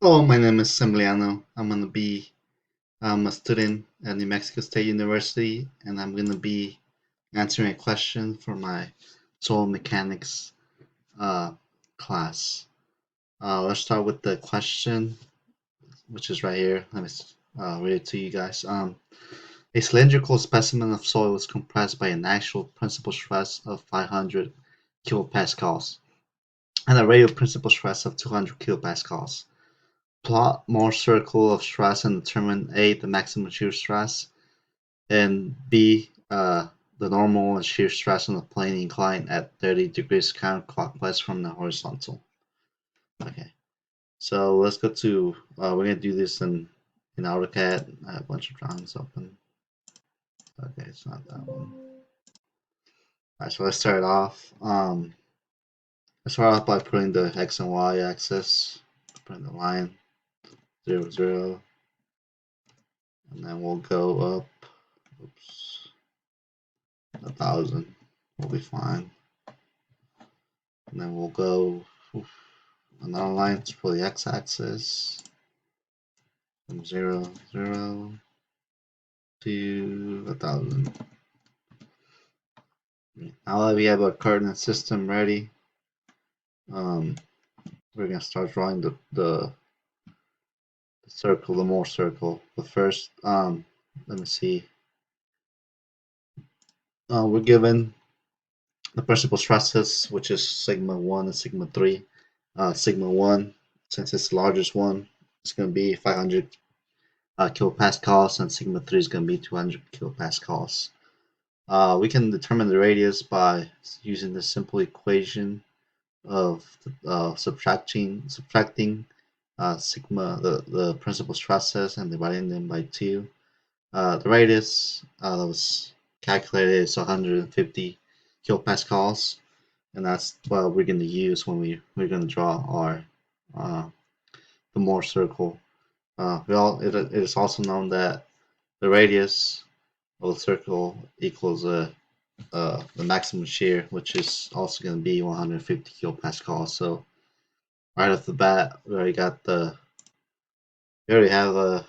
Hello, my name is Emiliano. I'm going to be a student at New Mexico State University, and I'm going to be answering a question for my soil mechanics uh, class. Let's start with the question, which is right here. Let me read it to you guys. A cylindrical specimen of soil is compressed by an actual principal stress of 500 kilopascals and a radial principal stress of 200 kilopascals. Plot Mohr circle of stress and determine A, the maximum shear stress, and B, the normal and shear stress on the plane inclined at 30 degrees counterclockwise from the horizontal. Okay, so let's go to, we're going to do this in AutoCAD. I have a bunch of drawings open. Okay, it's not that one. Alright, so let's start off. Let's start off by putting the X and Y axis, putting the line 0, 0, and then we'll go up. Oops. 1,000 will be fine. And then we'll go another line for the x-axis from 0, 0 to 1,000. Now that we have our coordinate system ready, we're gonna start drawing the circle, the Mohr circle. But first, let me see. We're given the principal stresses, which is sigma 1 and sigma 3. Sigma 1, since it's the largest one, it's going to be 500 kilopascals, and sigma 3 is going to be 200 kilopascals. We can determine the radius by using the simple equation of subtracting sigma, the principal stresses, and dividing them by 2. The radius that was calculated is 150 kilopascals, and that's what we're going to use when we're going to draw our the Mohr circle. It is also known that the radius of the circle equals the maximum shear, which is also going to be 150 kilopascals. So right off the bat, we already have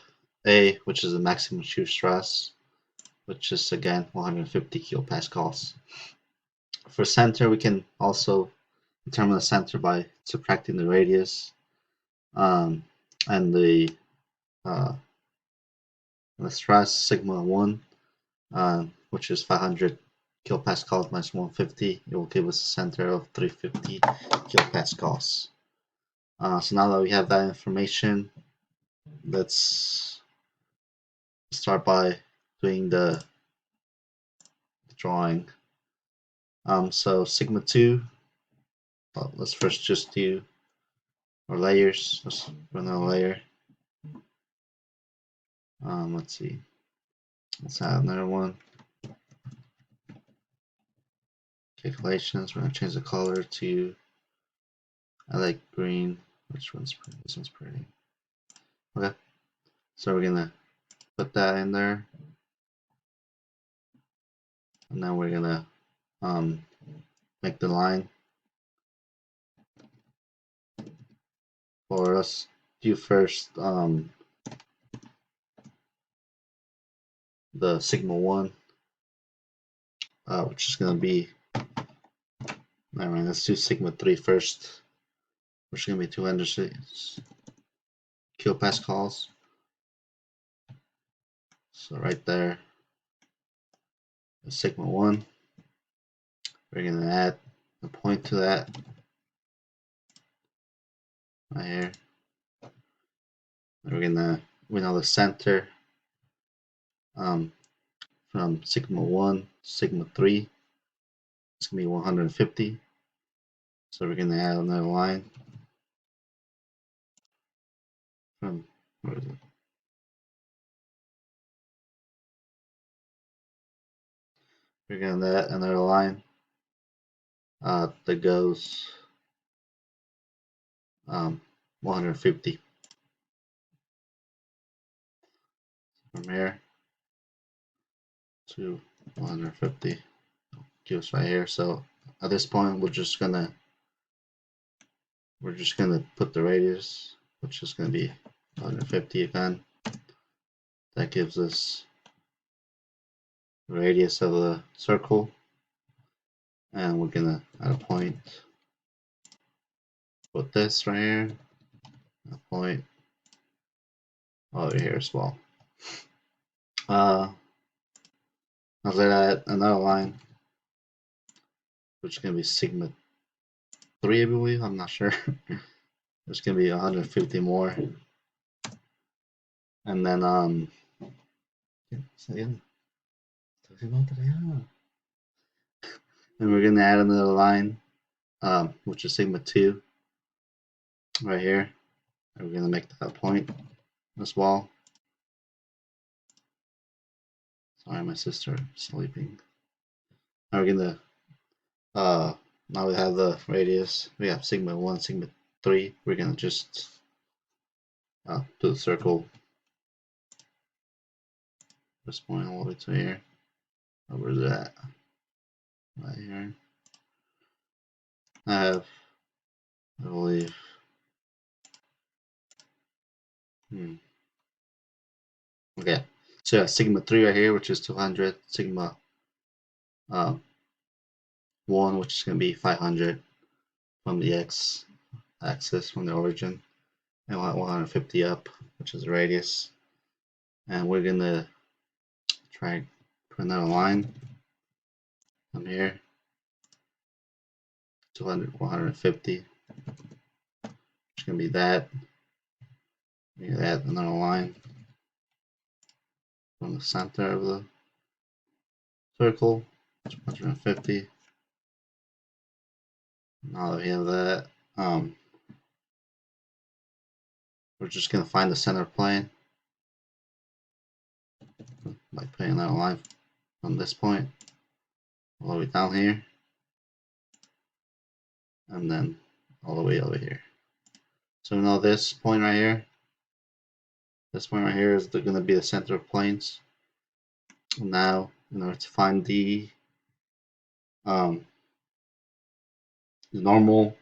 A, which is the maximum shear stress, which is again 150 kilopascals. For center, we can also determine the center by subtracting the radius and uh, the stress sigma 1, which is 500 kilopascals minus 150. It will give us a center of 350 kilopascals. So now that we have that information, let's start by doing the drawing. So sigma 2, let's first just do our layers. Let's run a layer. Let's see. Let's add another one. Calculations. We're gonna change the color to, I like green. Which one's pretty? This one's pretty. Okay. So we're gonna put that in there, and then we're gonna make the line for us. Do first the sigma 1, which is gonna be, never mind, let's do sigma 3 first, which is gonna be 200 kilopascals. So right there, the sigma 1, we're gonna add a point to that right here. And we know the center from sigma 1 to sigma 3, it's gonna be 150. So we're gonna add another line from, where is it? We're gonna add another line that goes 150 from here to 150. Gives right here. So at this point, we're just gonna put the radius which is going to be 150 again. That gives us the radius of the circle, and we're going to add a point. Put this right here, a point over here as well. After that, another line, which is going to be sigma 3, I believe. I'm not sure. There's going to be 150 more. And then, and we're going to add another line, which is sigma 2 right here. And we're going to make that a point as well. Sorry, my sister sleeping. Now we're going to, now we have the radius. We have sigma 1, sigma 3. We're going to just do the circle. This point all the way to here. Where's that? Right here. I have, I believe, okay. So yeah, sigma 3 right here, which is 200. Sigma 1, which is going to be 500 from the x-axis, from the origin. And 150 up, which is the radius. And we're going to try and put another line from here. 200, 150. It's going to be that. We add another line from the center of the circle. 250. Now that we have that, we're just going to find the center plane by putting another line from this point all the way down here, and then all the way over here. So we know this point right here, is going to be the center of planes. Now, in order to find the normal,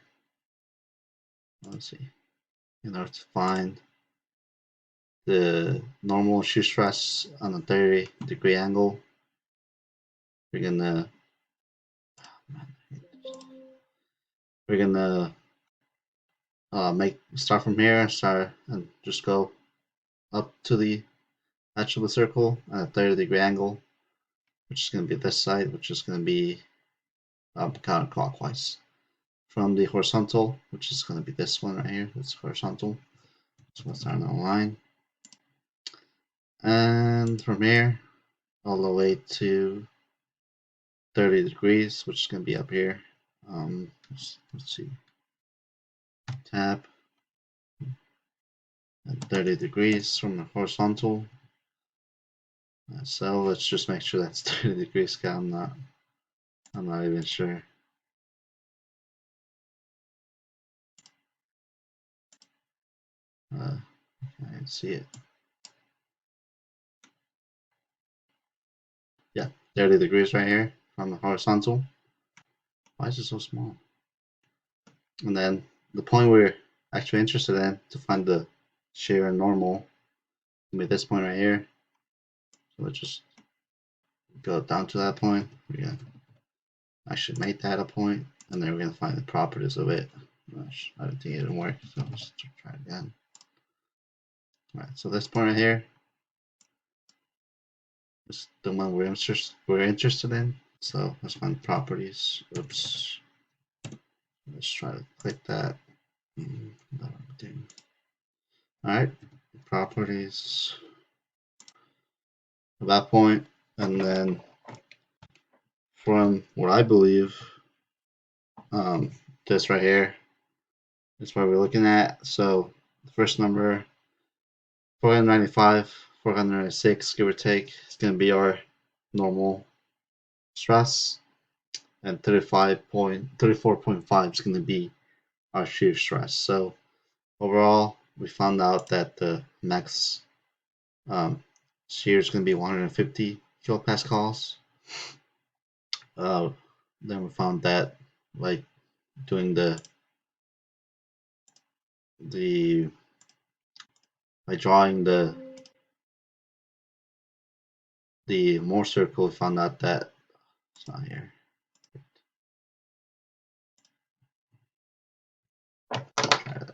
let's see, in order to find the normal shear stress on a 30-degree angle, we're gonna start from here, and just go up to the edge of the circle at a 30-degree angle, which is going to be this side, which is going to be counterclockwise from the horizontal, which is going to be this one right here. It's horizontal. So we'll start on the line, and from here all the way to 30 degrees, which is going to be up here. Let's see, tab, and 30 degrees from the horizontal. So let's just make sure that's 30 degrees. I'm not even sure. I can see it. Yeah, 30 degrees right here from the horizontal. Why is it so small? And then the point we're actually interested in to find the shear and normal will be this point right here. So let's just go down to that point. We're gonna actually make that a point, and then we're gonna find the properties of it. I don't think it didn't work, so let's try it again. Alright, so this point right here is the one we're interested in. So let's find properties. Oops. Let's try to click that. Alright, properties at that point, and then from what I believe, this right here is what we're looking at. So the first number, 495, 496, give or take, is going to be our normal stress, and 34.5 is going to be our shear stress. So overall, we found out that the max shear is going to be 150 kilopascals. Then we found that, like, doing the by drawing the Mohr circle, we found out that it's not here. Try that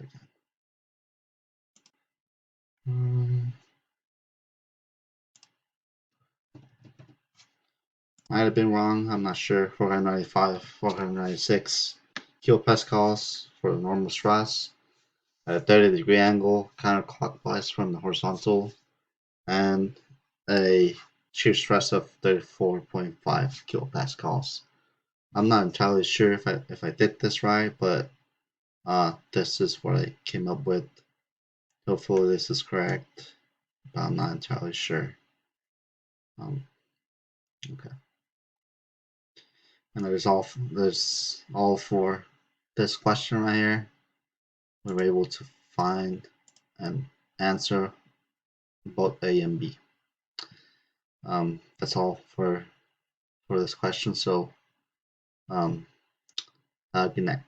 again. Might have been wrong. I'm not sure. 495, 496 kilopascals for the normal stress at a 30-degree angle, counterclockwise from the horizontal, and a shear stress of 34.5 kilopascals. I'm not entirely sure if I did this right, but this is what I came up with. Hopefully this is correct, but I'm not entirely sure. Okay. And there's all for this question right here. We were able to find and answer both A and B. That's all for this question. So good night.